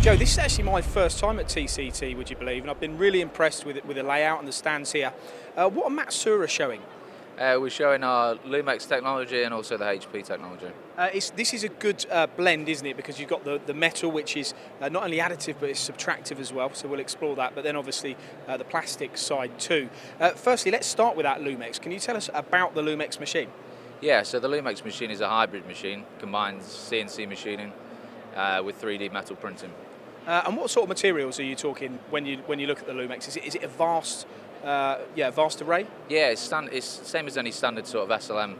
Joe, this is actually my first time at TCT, would you believe, and I've been really impressed with the layout and the stands here. What are Matsuura showing? We're showing our Lumex technology and also the HP technology. This is a good blend, isn't it? Because you've got the metal, which is not only additive, but it's subtractive as well, so we'll explore that, but then obviously the plastic side too. Firstly, let's start with that Lumex. Can you tell us about the Lumex machine? Yeah, so the Lumex machine is a hybrid machine, combines CNC machining with 3D metal printing. And what sort of materials are you talking when you look at the Lumex? Is it a vast array? Yeah, it's same as any standard sort of SLM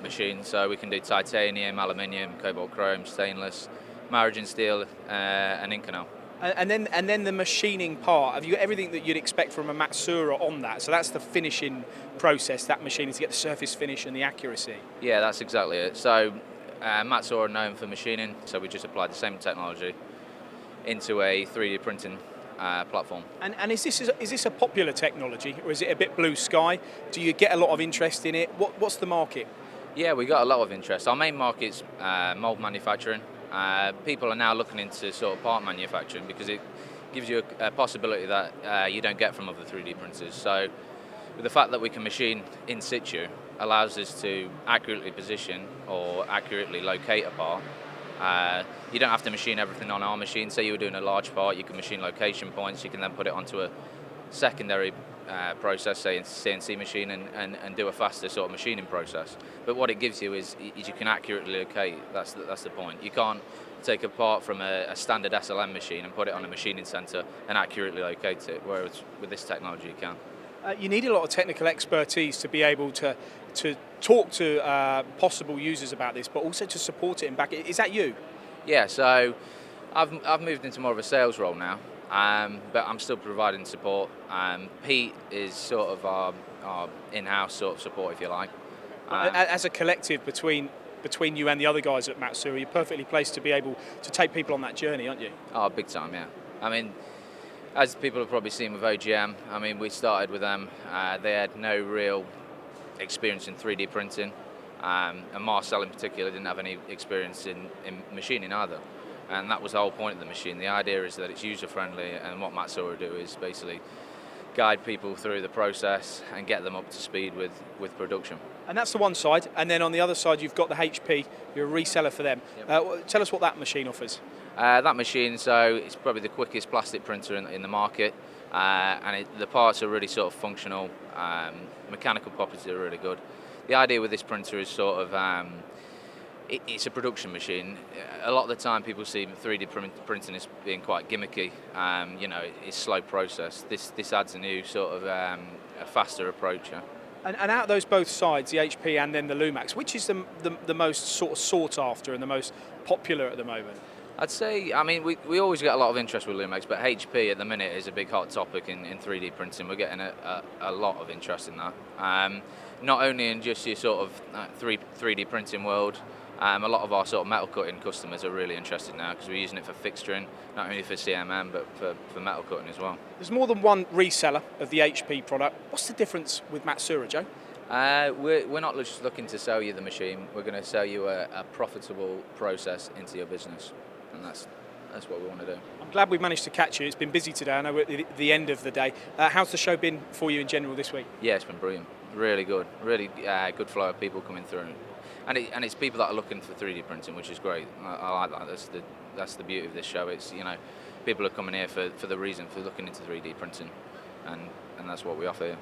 machine. So we can do titanium, aluminium, cobalt chrome, stainless, maraging steel, and Inconel. And then the machining part. Have you got everything that you'd expect from a Matsuura on that? So that's the finishing process. That machine is to get the surface finish and the accuracy. Yeah, that's exactly it. So Matsuura are known for machining, so we just applied the same technology into a 3D printing platform. And is this a popular technology, or is it a bit blue sky? Do you get a lot of interest in it? What's the market? Yeah, we got a lot of interest. Our main market's mold manufacturing. People are now looking into sort of part manufacturing because it gives you a possibility that you don't get from other 3D printers. So with the fact that we can machine in situ allows us to accurately position or accurately locate a part. You don't have to machine everything on our machine. Say you were doing a large part, you can machine location points, you can then put it onto a secondary process, say in CNC machine, and do a faster sort of machining process. But what it gives you is you can accurately locate. That's the point. You can't take a part from a standard SLM machine and put it on a machining centre and accurately locate it, whereas with this technology you can. You need a lot of technical expertise to be able to talk to possible users about this, but also to support it and back it. Is that you? Yeah, so I've moved into more of a sales role now, but I'm still providing support. Pete is sort of our in-house sort of support, if you like. As a collective between you and the other guys at Matsuura, you're perfectly placed to be able to take people on that journey, aren't you? Oh, big time, yeah. I mean, as people have probably seen with OGM, I mean, we started with them. They had no real experience in 3D printing, and Marcel in particular didn't have any experience in machining either. And that was the whole point of the machine. The idea is that it's user-friendly, and what Matsuura do is basically guide people through the process and get them up to speed with production. And that's the one side, and then on the other side you've got the HP, you're a reseller for them. Yep. Tell us what that machine offers. That machine, so it's probably the quickest plastic printer in the market, and the parts are really sort of functional, mechanical properties are really good. The idea with this printer is sort of, it's a production machine. A lot of the time people see 3D printing as being quite gimmicky, you know, it's a slow process. This adds a new sort of a faster approach. Yeah? And out of those both sides, the HP and then the Lumex, which is the most sort of sought after and the most popular at the moment? I'd say, I mean, we always get a lot of interest with Lumex, but HP at the minute is a big hot topic in 3D printing. We're getting a lot of interest in that. Not only in just your sort of 3D printing world, a lot of our sort of metal cutting customers are really interested now because we're using it for fixturing, not only for CMM, but for metal cutting as well. There's more than one reseller of the HP product. What's the difference with Matsuura, Joe? We're not just looking to sell you the machine, we're going to sell you a profitable process into your business. And that's what we want to do. I'm glad we've managed to catch you. It's been busy today. I know we're at the end of the day. How's the show been for you in general this week? Yeah, it's been brilliant. Really good. Really good flow of people coming through. And it's people that are looking for 3D printing, which is great. I like that. That's the beauty of this show. It's, you know, people are coming here for the reason for looking into 3D printing, and that's what we offer here.